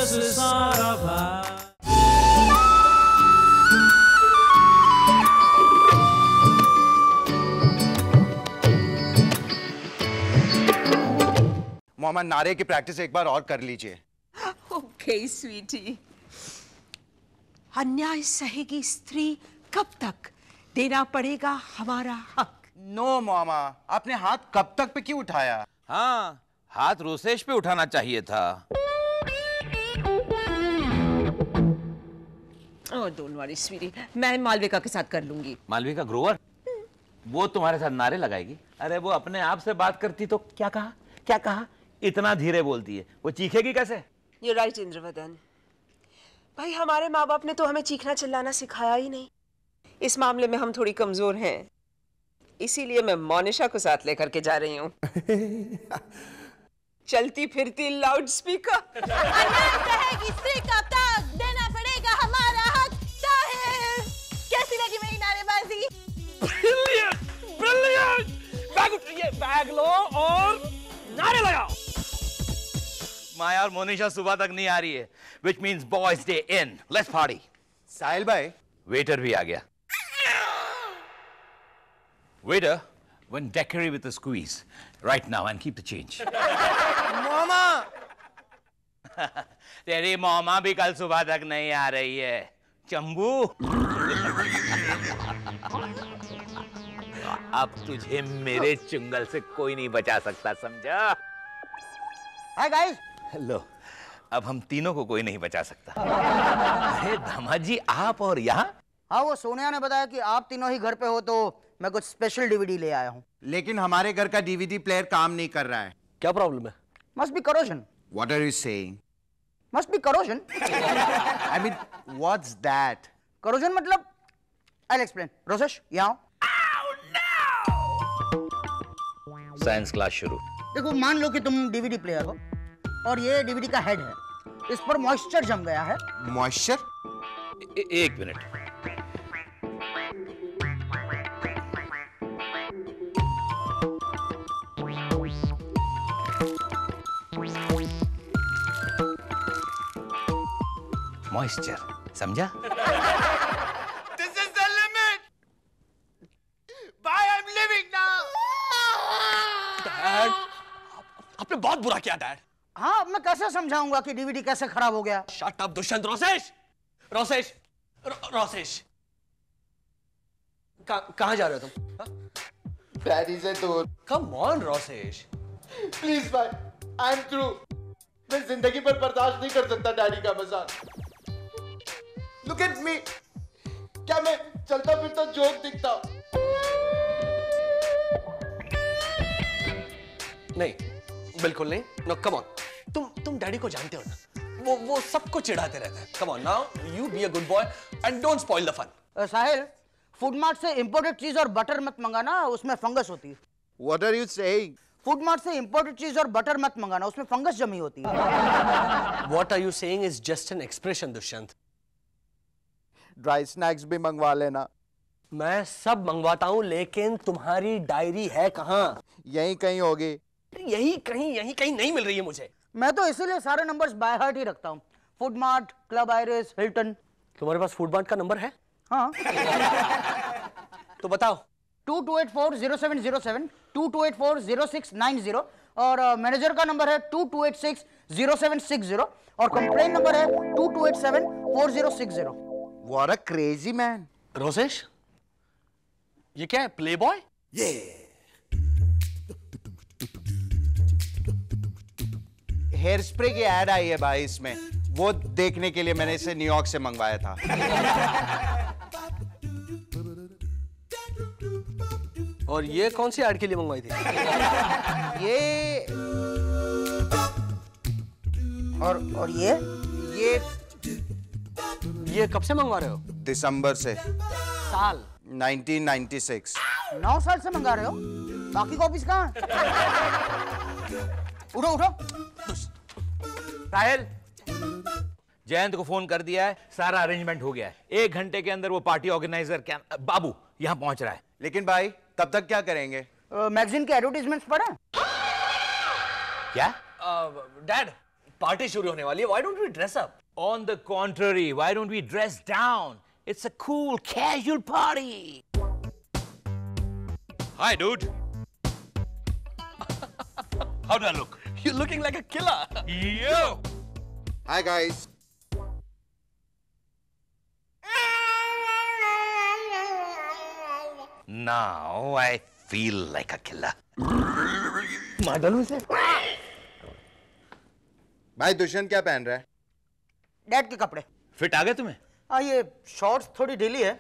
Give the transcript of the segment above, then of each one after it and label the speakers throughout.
Speaker 1: ce sera pas.
Speaker 2: Mohammad, नारे की practice एक बार और कर लीजिए।
Speaker 3: ओके स्वीटी। अन्याय सहेगी स्त्री कब तक? देना पड़ेगा हमारा हक।
Speaker 2: नो मामा, आपने हाथ कब तक पे क्यों उठाया?
Speaker 4: हाँ, हाथ रोसेश पे उठाना चाहिए था।
Speaker 3: ओह डोंट वरी स्वीटी, मैं मालविका के साथ कर लूंगी।
Speaker 4: मालविका ग्रोवर? वो तुम्हारे साथ नारे लगाएगी? अरे वो अपने आप से बात करती तो क्या कहा, क्या कहा? इतना धीरे बोलती है, वो चीखेगी कैसे?
Speaker 3: You're right, Indravadan. भाई हमारे माँ बाप ने तो हमें चीखना चिल्लाना सिखाया ही नहीं। इस मामले में हम थोड़ी कमजोर हैं, इसीलिए मैं मोनिशा को साथ लेकर के जा रही हूँ। चलती फिरती लाउड स्पीकर।
Speaker 5: स्त्री कब तक? देना पड़ेगा हमारा हक। साहिल, कैसी लगी मेरी नारेबाजी?
Speaker 6: Brilliant, brilliant. बैग उठाइए, बैग लो और नारे लगाओ।
Speaker 4: माया और मोनिशा सुबह तक नहीं आ रही है, which means boys day in. Let's party.
Speaker 2: साहिल भाई,
Speaker 4: वेटर भी आ गया। Waiter, one daiquiri with a squeeze, right now, and keep the change.
Speaker 2: मामा।
Speaker 4: तेरी मामा भी कल सुबह तक नहीं आ रही है, चंबू। अब तुझे मेरे चुंगल से कोई नहीं बचा सकता, समझा?
Speaker 7: Hi guys.
Speaker 4: लो, अब हम तीनों को कोई नहीं बचा सकता। अरे दामाद जी, आप और यहाँ?
Speaker 7: हाँ, वो सोनिया ने बताया कि आप तीनों ही घर पे हो, तो मैं कुछ स्पेशल डीवीडी ले आया हूँ।
Speaker 2: लेकिन हमारे घर का डीवीडी प्लेयर काम नहीं कर रहा है।
Speaker 6: क्या प्रॉब्लम है?
Speaker 7: Must be corrosion.
Speaker 2: What are you saying?
Speaker 7: Must be corrosion.
Speaker 2: I mean, what's that?
Speaker 7: Corrosion मतलब I'll explain. रोसेश, यहाँ
Speaker 4: साइंस क्लास शुरू।
Speaker 7: देखो, मान लो कि तुम डीवीडी प्लेयर हो और ये डीवीडी का हेड है, इस पर मॉइस्चर जम गया है।
Speaker 2: मॉइस्चर?
Speaker 4: एक मिनट। मॉइस्चर, समझा?
Speaker 2: This is the limit. Bye, I'm leaving now.
Speaker 6: Dad, आपने बहुत बुरा किया डैड।
Speaker 7: हाँ, अब मैं कैसे समझाऊंगा कि डीवीडी कैसे खराब हो गया?
Speaker 6: Shut up Dushyant. रोसेश, रोसेश, रोसेश, कहाँ जा रहे हो तुम?
Speaker 8: डैडी से दूर।
Speaker 6: Come on Rosesh.
Speaker 8: प्लीज भाई, आई एम थ्रू। मैं जिंदगी पर बर्दाश्त नहीं कर सकता डैडी का मजाक। लुक एट मी, क्या मैं चलता फिरता जोक दिखता?
Speaker 6: नहीं, बिल्कुल नहीं। नो कम ऑन, तुम डैडी को जानते हो ना, वो सबको चिढ़ाते रहते हैं। Come on now, you be a good boy and don't spoil the fun.
Speaker 7: Sahil, food mart से इंपोर्टेड चीज और बटर मत मंगाना, उसमें फंगस होती है।
Speaker 2: What are you saying?
Speaker 7: Food mart से इंपोर्टेड चीज और बटर मत मंगाना, उसमें फंगस जमी होती है।
Speaker 6: What are you saying is just an expression, Dushyant.
Speaker 8: Dry snacks भी मंगवा लेना।
Speaker 6: मैं सब मंगवाता हूँ, लेकिन तुम्हारी डायरी है कहाँ?
Speaker 8: यहीं कहीं होगी।
Speaker 6: यही कहीं नहीं मिल रही है मुझे।
Speaker 7: मैं तो इसीलिए सारे नंबर्स बाय हार्ट ही रखता हूँ। Food mart, club iris, Hilton.
Speaker 6: तुम्हारे पास फूड मार्ट का नंबर है?
Speaker 7: हाँ।
Speaker 6: तो बताओ।
Speaker 7: 22840707, 22840690 और मैनेजर का नंबर है 22860760 और कंप्लेन नंबर है 22874060।
Speaker 2: What a crazy man.
Speaker 6: Rosesh, ये क्या है, प्ले बॉय?
Speaker 2: हेयर स्प्रे की ऐड आई है भाई इसमें, वो देखने के लिए मैंने इसे न्यूयॉर्क से मंगवाया था।
Speaker 6: और ये कौन सी ऐड के लिए मंगवाई थी?
Speaker 2: ये
Speaker 7: और
Speaker 6: ये कब से मंगवा रहे हो?
Speaker 2: दिसंबर से।
Speaker 6: साल?
Speaker 2: 1996।
Speaker 7: 9 साल से मंगा रहे हो? बाकी कॉपीज कहाँ हैं? उठो।
Speaker 4: साहिल, जयंत को फोन कर दिया है, सारा अरेंजमेंट हो गया है। 1 घंटे के अंदर वो पार्टी ऑर्गेनाइजर क्या बाबू यहाँ पहुंच रहा है।
Speaker 2: लेकिन भाई, तब तक क्या करेंगे?
Speaker 7: मैगजीन के एडवर्टाइजमेंट्स पढ़ा?
Speaker 4: क्या?
Speaker 6: डैड, पार्टी शुरू होने वाली है. Why don't we dress up?
Speaker 4: On the contrary, why don't we dress down? It's a cool, casual party. Hi, dude. How do I look?
Speaker 6: You're looking like a killer.
Speaker 4: Yo!
Speaker 8: Hi guys.
Speaker 4: Now I feel like a killer.
Speaker 8: भाई दुष्यंत क्या पहन रहा है?
Speaker 7: Dad के कपड़े.
Speaker 4: Fit आ गए तुम्हें?
Speaker 7: हाँ, ये शॉर्ट्स थोड़ी ढीली है.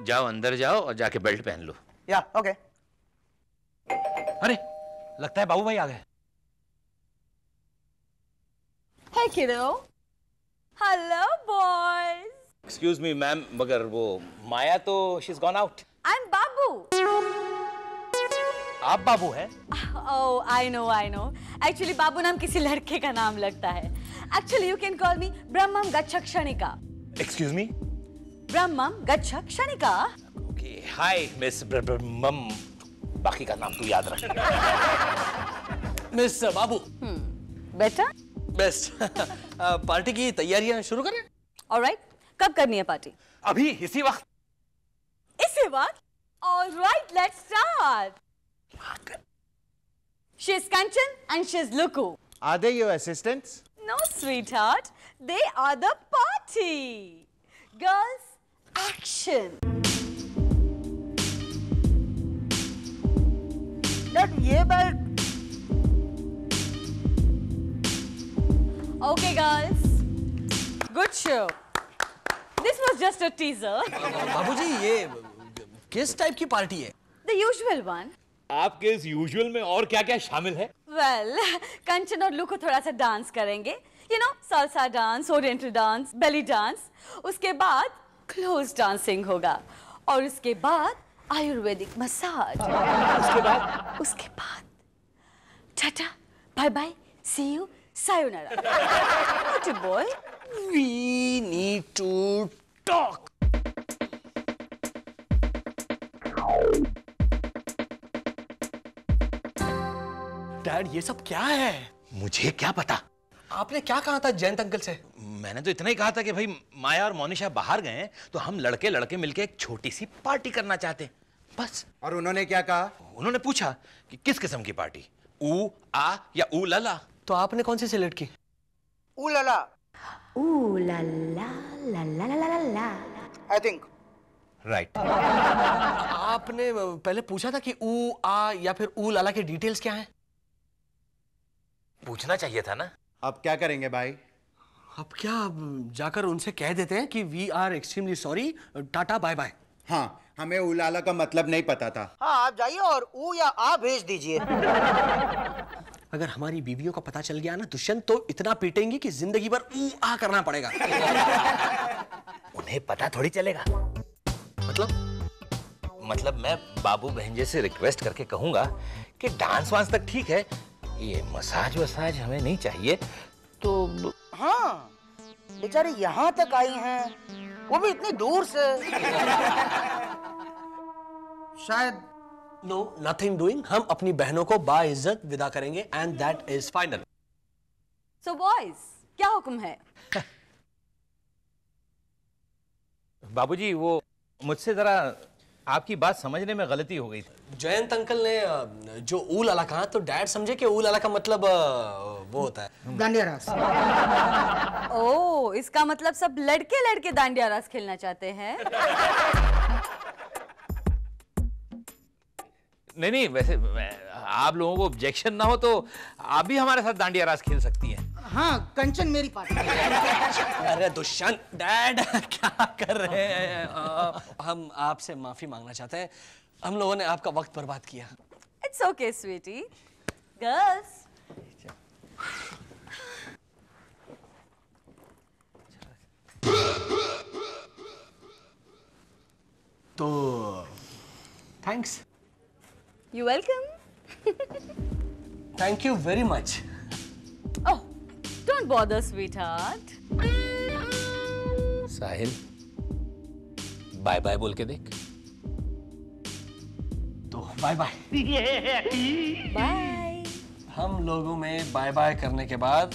Speaker 4: जाओ अंदर जाओ और जाके बेल्ट पहन लो.
Speaker 7: या ओके.
Speaker 4: अरे लगता है बाबू भाई आ गए.
Speaker 5: Hey kiddo. Hello boys.
Speaker 4: Excuse me ma'am, मगर वो माया तो she's gone out.
Speaker 5: I'm Babu.
Speaker 4: आप बाबू हैं?
Speaker 5: Oh, I know. Actually बाबू नाम किसी लड़के का नाम लगता है. Actually you can call me Brahmam Gachkshanika.
Speaker 4: Excuse me?
Speaker 5: Brahmam Gachkshanika.
Speaker 4: Okay, hi Miss Mum. बाकी का नाम तू याद रख.
Speaker 6: Miss बाबू.
Speaker 5: Better?
Speaker 6: Best. पार्टी की तैयारियां शुरू करें?
Speaker 5: Alright. कब करनी है पार्टी?
Speaker 4: अभी इसी वक्त.
Speaker 5: इसी वक्त? Alright, let's start. She's Kanchan and she's Luku.
Speaker 2: Are they your assistants?
Speaker 5: No, sweetheart. They are the party. Girls, action.
Speaker 7: Dad ये belt.
Speaker 5: Okay, girls. Good show. This was just a teaser.
Speaker 6: बाबूजी ये किस type की party है?
Speaker 5: The usual one.
Speaker 4: आपके इस usual में और क्या-क्या शामिल है?
Speaker 5: Well, कंचन और लुको थोड़ा सा डांस करेंगे. You know, salsa dance, oriental dance, belly dance. उसके बाद close dancing होगा. और उसके बाद आयुर्वेदिक मसाज. उसके बाद tata, bye bye, see you, sayonara. What a boy.
Speaker 6: We need to talk. Dad ये सब क्या है?
Speaker 4: मुझे क्या पता.
Speaker 6: आपने क्या कहा था जयंत अंकल से?
Speaker 4: मैंने तो इतना ही कहा था कि भाई माया और मोनिशा बाहर गए हैं तो हम लड़के मिलके एक छोटी सी पार्टी करना चाहते हैं. बस.
Speaker 2: और उन्होंने क्या कहा?
Speaker 4: उन्होंने पूछा कि किस किस्म की पार्टी, ऊ आ या ऊ लला.
Speaker 6: तो आपने कौन सी सिलेक्ट की?
Speaker 7: उलाला. I think.
Speaker 4: राइट.
Speaker 6: आपने पहले पूछा था कि ऊ आ या फिर ऊ लाला के डिटेल्स क्या हैं?
Speaker 4: पूछना चाहिए था ना.
Speaker 2: अब क्या करेंगे भाई?
Speaker 6: अब क्या, अब जाकर उनसे कह देते हैं कि we are extremely sorry, tata bye bye.
Speaker 2: हाँ, हमें उलाला का मतलब नहीं पता था.
Speaker 7: हाँ, आप जाइए और ऊ या आ भेज दीजिए.
Speaker 6: अगर हमारी बीवियों का पता चल गया ना दुष्यंत, तो इतना पीटेंगे कि जिंदगी भर ऊ आ करना पड़ेगा.
Speaker 4: उन्हें पता थोड़ी चलेगा. मतलब मैं बाबू बहनजे से रिक्वेस्ट करके कहूंगा कि डांस वांस तक ठीक है, ये मसाज वसाज हमें नहीं चाहिए. तो
Speaker 7: हाँ, बेचारे यहाँ तक आई हैं, वो भी इतनी दूर से. शायद.
Speaker 6: No, nothing doing. हम अपनी बहनों को बाइज्जत विदा करेंगे and that is final.
Speaker 5: So boys, क्या हुक्म है?
Speaker 4: बाबूजी वो मुझसे जरा आपकी बात समझने में गलती हो गई थी.
Speaker 6: जयंत अंकल ने जो ऊ लाला कहा तो डैड समझे कि ऊ लाला का मतलब वो होता है
Speaker 7: डांडिया रास.
Speaker 5: ओह, इसका मतलब सब लड़के दांडिया रास खेलना चाहते हैं.
Speaker 4: नहीं, वैसे आप लोगों को ऑब्जेक्शन ना हो तो आप भी हमारे साथ दांडिया रास खेल सकती हैं.
Speaker 7: हाँ, कंचन मेरी पार्टी.
Speaker 6: अरे दुष्यंत, डैड क्या कर रहे हैं? हम आपसे माफी मांगना चाहते हैं. हम लोगों ने आपका वक्त बर्बाद किया.
Speaker 5: It's okay, sweetie. Girls.
Speaker 6: तो thanks.
Speaker 5: You welcome.
Speaker 6: Thank you very much.
Speaker 5: Oh, don't bother, sweetheart.
Speaker 4: Sahil, bye bye बोल के देख.
Speaker 6: तो तो बाय बाय।
Speaker 5: बाय।
Speaker 6: हम लोगों में बाय बाय करने के बाद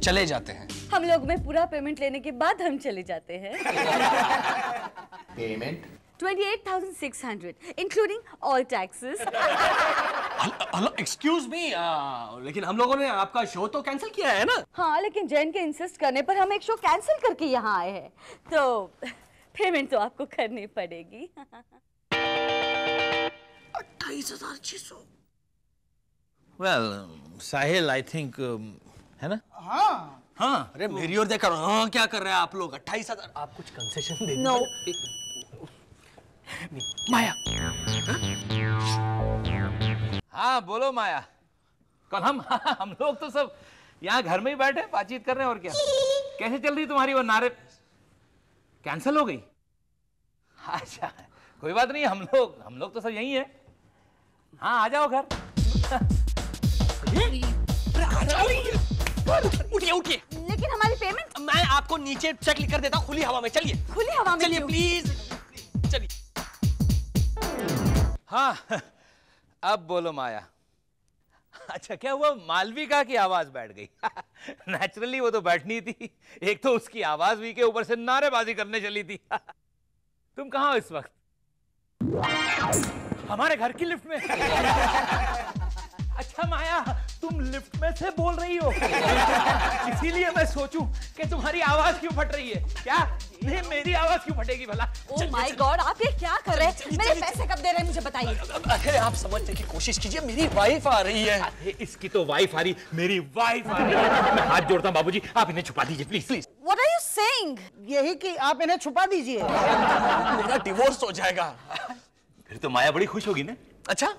Speaker 6: चले जाते हैं।
Speaker 5: हम लोग में पूरा पेमेंट लेने के बाद हम चले जाते हैं।
Speaker 2: Payment
Speaker 5: 28,600 including all taxes.
Speaker 6: Hello excuse me, लेकिन हम लोगों ने आपका शो तो कैंसिल किया है ना?
Speaker 5: हाँ, लेकिन जैन के इंसिस्ट करने पर हम एक शो कैंसिल करके यहाँ आए हैं, तो पेमेंट तो आपको करनी पड़ेगी।
Speaker 6: 28,600।
Speaker 4: वेल साहिल, आई थिंक है ना?
Speaker 7: हाँ
Speaker 6: हाँ, अरे मेरी ओर देखकर हाँ क्या कर रहे हैं आप लोग? 28,000। आप कुछ कंसेशन दे
Speaker 5: नो।
Speaker 6: माया।
Speaker 4: हाँ बोलो माया। कल हम लोग तो सब यहाँ घर में ही बैठे बातचीत कर रहे हैं, और क्या। कैसे चल रही तुम्हारी वो नारे? कैंसिल हो गई? अच्छा कोई बात नहीं, हम लोग तो सब यही है। हाँ आ जाओ घर।
Speaker 6: उठिए उठिए।
Speaker 5: लेकिन हमारी पेमेंट?
Speaker 6: मैं आपको नीचे चेक लिख कर देता हूँ खुली हवा में। चलिए
Speaker 5: खुली हवा में?
Speaker 6: चलिए प्लीज चलिए।
Speaker 4: हाँ अब बोलो माया। अच्छा क्या हुआ, मालविका की आवाज बैठ गई? नेचुरली वो तो बैठनी थी, एक तो उसकी आवाज भी के ऊपर से नारेबाजी करने चली थी। तुम कहाँ हो इस वक्त? हमारे घर की लिफ्ट में। अच्छा माया, तुम लिफ्ट में से बोल रही हो? इसीलिए मैं सोचूं कि तुम्हारी आवाज क्यों फट रही है। क्या नहीं, मेरी आवाज क्यों फटेगी भला?
Speaker 5: ओह माय गॉड, आप ये क्या कर रहे हैं? मेरे पैसे कब दे रहे हैं मुझे बताइए।
Speaker 6: अरे आप समझने की कोशिश कीजिए, मेरी वाइफ आ रही है।
Speaker 4: अरे इसकी तो वाइफ आ रही, मेरी वाइफ आ रही है। मैं हाथ जोड़ता हूँ बाबूजी, आप इन्हें छुपा दीजिए please please.
Speaker 5: What are you saying?
Speaker 7: यही कि आप इन्हें छुपा दीजिए।
Speaker 6: मेरा डिवोर्स हो जाएगा।
Speaker 4: फिर तो माया बड़ी खुश होगी ना?
Speaker 6: अच्छा,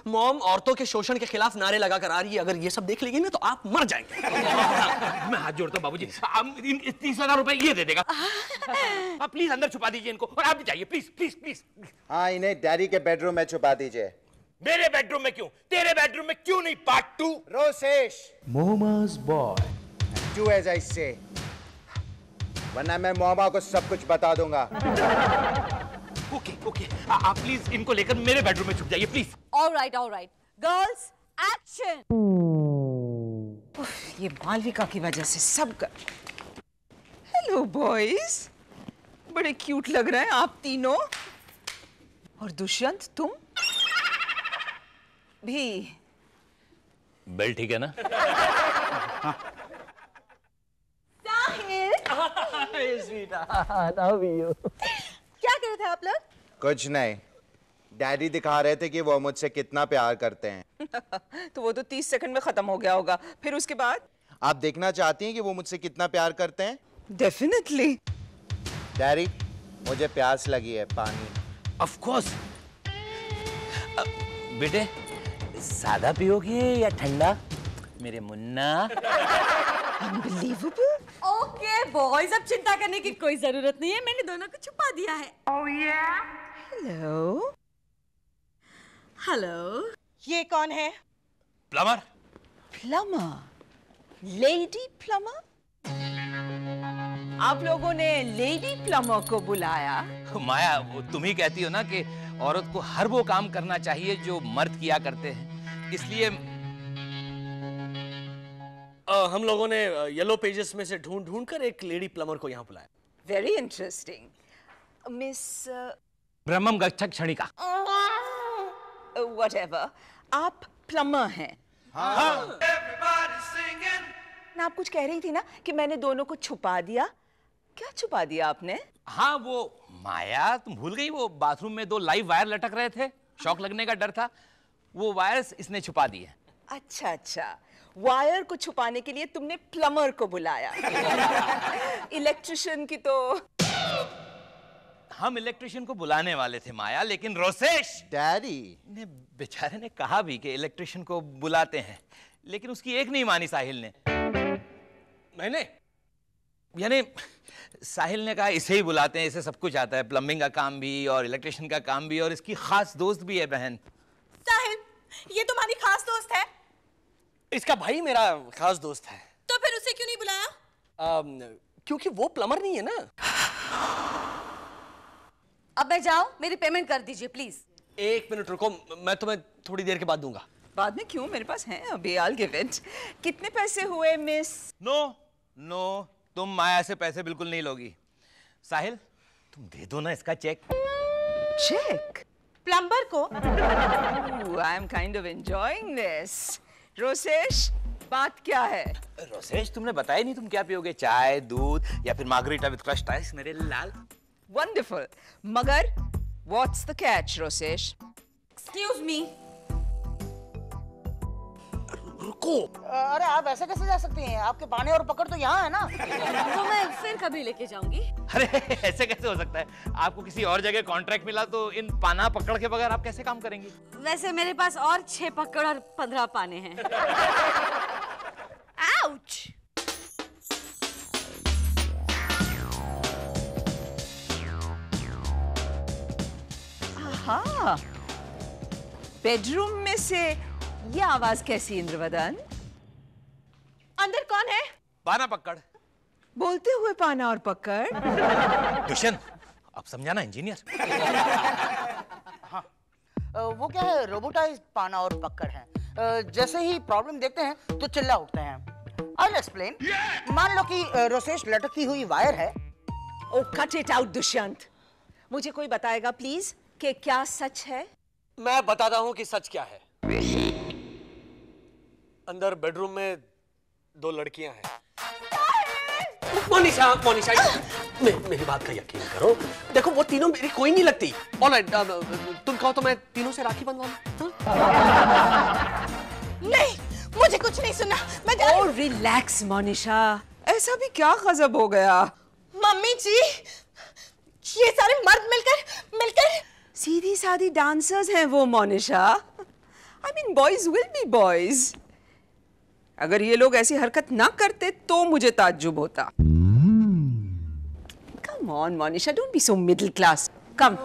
Speaker 6: मॉम औरतों के शोषण के खिलाफ नारे लगाकर आ रही है, अगर ये सब देख लेगी ना तो आप मर जाएंगे।
Speaker 4: मैं हाथ जोड़ता हूँ बाबूजी, 30,000 रुपए ये दे देगा। आप प्लीज अंदर छुपा दीजिए इनको, और आप भी जाइए प्लीज प्लीज प्लीज।
Speaker 2: हाँ, इन्हें डैडी के बेडरूम में छुपा दीजिए।
Speaker 4: मेरे बेडरूम में क्यों? तेरे बेडरूम में क्यों नहीं? Part 2।
Speaker 2: Rosesh,
Speaker 1: Moma's boy.
Speaker 2: do as I say, वरना मैं मोमा को सब कुछ बता दूंगा।
Speaker 4: ओके ओके, आप प्लीज इनको लेकर मेरे बेडरूम में छुप जाइए please.
Speaker 5: All right, girls, action.
Speaker 3: ये मालविका की वजह से सब हेलो बॉयज, बड़े क्यूट लग रहे हैं आप तीनों। और दुष्यंत तुम भी।
Speaker 4: बेल ठीक है ना?
Speaker 5: साहिल, क्या कर रहे थे आप लोग?
Speaker 2: कुछ नहीं, डैडी दिखा रहे थे कि वो मुझसे कितना प्यार करते हैं।
Speaker 3: तो वो तो 30 सेकंड में खत्म हो गया होगा, फिर उसके बाद?
Speaker 2: आप देखना चाहती हैं कि वो मुझसे कितना प्यार करते हैं?
Speaker 3: डेफिनेटली।
Speaker 2: डैडी, मुझे प्यास लगी है, पानी।
Speaker 4: Of course. बेटे सादा पियोगे या ठंडा मेरे मुन्ना?
Speaker 3: अनबिलीवेबल।
Speaker 5: ओके बॉयज, अब चिंता करने की कोई जरूरत नहीं है, मैंने दोनों को छुपा दिया है।
Speaker 3: हेलो
Speaker 5: हेलो,
Speaker 3: ये कौन है?
Speaker 4: प्लमर।
Speaker 3: प्लमर? Lady plumber? आप लोगों ने लेडी प्लमर को बुलाया?
Speaker 4: माया, वो तुम ही कहती हो ना कि औरत को हर वो काम करना चाहिए जो मर्द किया करते हैं, इसलिए
Speaker 6: हम लोगों ने येलो पेजेस में से ढूंढ ढूंढ कर एक लेडी प्लमर को यहाँ बुलाया।
Speaker 3: Very interesting. मिस
Speaker 4: ब्रह्मम गच्छत् क्षणिका।
Speaker 3: व्हाटएवर, आप प्लमर हैं? हाँ। आप कुछ कह रही थी ना कि मैंने दोनों को छुपा दिया। क्या छुपा दिया आपने?
Speaker 4: हाँ वो माया, तुम भूल गई, वो बाथरूम में 2 लाइव वायर लटक रहे थे, शॉक लगने का डर था, वो वायर्स इसने छुपा दिए।
Speaker 3: अच्छा अच्छा, वायर को छुपाने के लिए तुमने प्लमर को बुलाया। इलेक्ट्रिशियन की तो
Speaker 4: हम इलेक्ट्रिशियन को बुलाने वाले थे माया, लेकिन रोसेश
Speaker 2: डैडी
Speaker 4: ने बेचारे ने कहा भी कि इलेक्ट्रिशियन को बुलाते हैं, लेकिन उसकी एक नहीं मानी साहिल ने।
Speaker 6: मैंने
Speaker 4: यानी साहिल ने कहा इसे ही बुलाते हैं, इसे सब कुछ आता है, प्लम्बिंग का काम भी और इलेक्ट्रिशियन का काम भी, और इसकी खास दोस्त भी है बहन।
Speaker 5: साहिल, ये तुम्हारी खास दोस्त है?
Speaker 6: इसका भाई मेरा खास दोस्त है।
Speaker 5: तो फिर उसे क्यों नहीं बुलाया?
Speaker 6: क्योंकि वो प्लमर नहीं है ना।
Speaker 5: अब मैं जाऊं, मेरी पेमेंट कर दीजिए प्लीज।
Speaker 6: 1 मिनट रुको, मैं तुम्हें थोड़ी देर के बाद दूंगा।
Speaker 3: बाद में क्यों, मेरे पास है अभी। I'll give it। कितने पैसे हुए मिस?
Speaker 4: नो, तुम माया से पैसे बिल्कुल नहीं लोगी। साहिल, तुम दे दो ना इसका चेक।
Speaker 3: चेक?
Speaker 5: प्लम्बर को?
Speaker 3: I am kind of enjoying this। Rosesh, बात क्या है?
Speaker 4: रोसेश, तुमने बताया नहीं तुम क्या पियोगे, चाय, दूध या फिर मार्गरीटा विद क्रश्ड आइस मेरे लाल?
Speaker 3: Wonderful। मगर what's the catch, Rosesh?
Speaker 5: Excuse me।
Speaker 6: रुको।
Speaker 7: अरे आप ऐसे कैसे जा सकती हैं? आपके पाने और पकड़ तो यहाँ है ना।
Speaker 5: तो मैं फिर कभी लेके जाऊंगी।
Speaker 4: अरे ऐसे कैसे हो सकता है? आपको किसी और जगह कॉन्ट्रैक्ट मिला तो इन पाना पकड़ के बगैर आप कैसे काम करेंगी?
Speaker 5: वैसे मेरे पास और 6 पकड़ और 15 पाने हैं। आउच!
Speaker 3: हाँ, बेडरूम में से ये आवाज कैसी, इंद्रवदन?
Speaker 5: अंदर कौन है?
Speaker 4: पाना पकड़।
Speaker 3: बोलते हुए पाना और पकड़।
Speaker 4: दुष्यंत, अब समझाना इंजीनियर।
Speaker 7: वो क्या है, रोबोटाइज्ड पाना और पकड़ है। जैसे ही प्रॉब्लम देखते हैं तो चिल्ला उठते हैं। I'll explain। मान लो कि रोसेश लटकती हुई वायर है।
Speaker 3: ओ कट इट आउट दुष्यंत। मुझे कोई बताएगा प्लीज कि क्या सच है?
Speaker 6: मैं बताता हूँ कि सच क्या है। अंदर बेडरूम में 2 लड़कियां हैं। मोनिशा, मेरी बात का यकीन करो। देखो वो तीनों मेरी कोई नहीं लगती। ऑलराइट, तुम कहो तो मैं तीनों से राखी बंधवा लूं?
Speaker 5: नहीं, मुझे कुछ नहीं सुना। मैं
Speaker 3: ओ रिलैक्स मोनिशा, ऐसा भी क्या गजब हो गया?
Speaker 5: मम्मी जी, ये सारे मर्द मिलकर
Speaker 3: सीधी सादी डांसर्स हैं वो Monisha. I mean, boys will be boys। अगर ये लोग ऐसी हरकत ना करते तो मुझे ताज्जुब होता। Come on, Monisha, don't be so middle class। Come।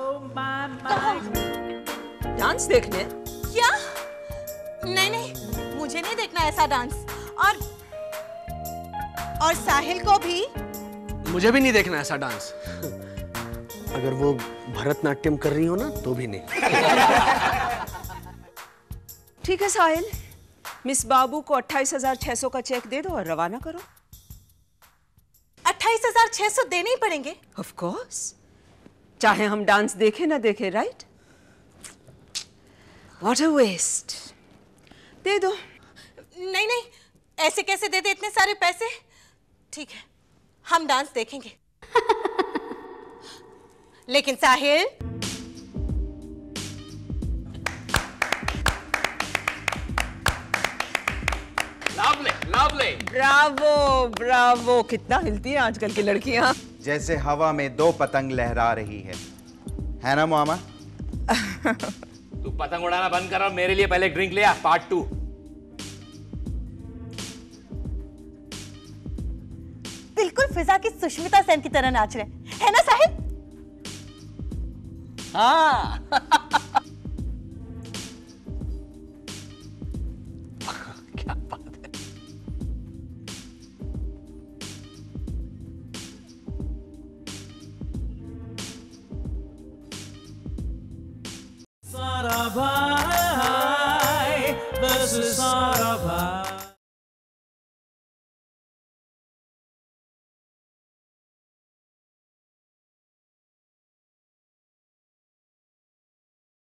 Speaker 3: Dance देखने?
Speaker 5: क्या? नहीं, मुझे नहीं देखना ऐसा डांस। और साहिल को भी?
Speaker 6: मुझे भी नहीं देखना ऐसा डांस। अगर वो भरतनाट्यम कर रही हो ना तो भी नहीं।
Speaker 3: ठीक है साहिल, मिस बाबू को 28,600 का चेक दे दो और रवाना करो।
Speaker 5: 28,600 देने ही पड़ेंगे?
Speaker 3: ऑफ कोर्स, चाहे हम डांस देखे ना देखे, राइट? What a waste. दे दो।
Speaker 5: नहीं, ऐसे कैसे दे दे इतने सारे पैसे? ठीक है, हम डांस देखेंगे। लेकिन साहिल,
Speaker 4: लवली।
Speaker 3: ब्रावो, कितना हिलती हैं आजकल की लड़कियां।
Speaker 2: जैसे हवा में 2 पतंग लहरा रही है ना मामा?
Speaker 4: तू पतंग उड़ाना बंद कर और मेरे लिए पहले ड्रिंक ले आ, पार्ट 2।
Speaker 5: बिल्कुल फिजा की सुष्मिता सेन की तरह नाच रहे हैं, है ना साहिल?
Speaker 7: हाँ।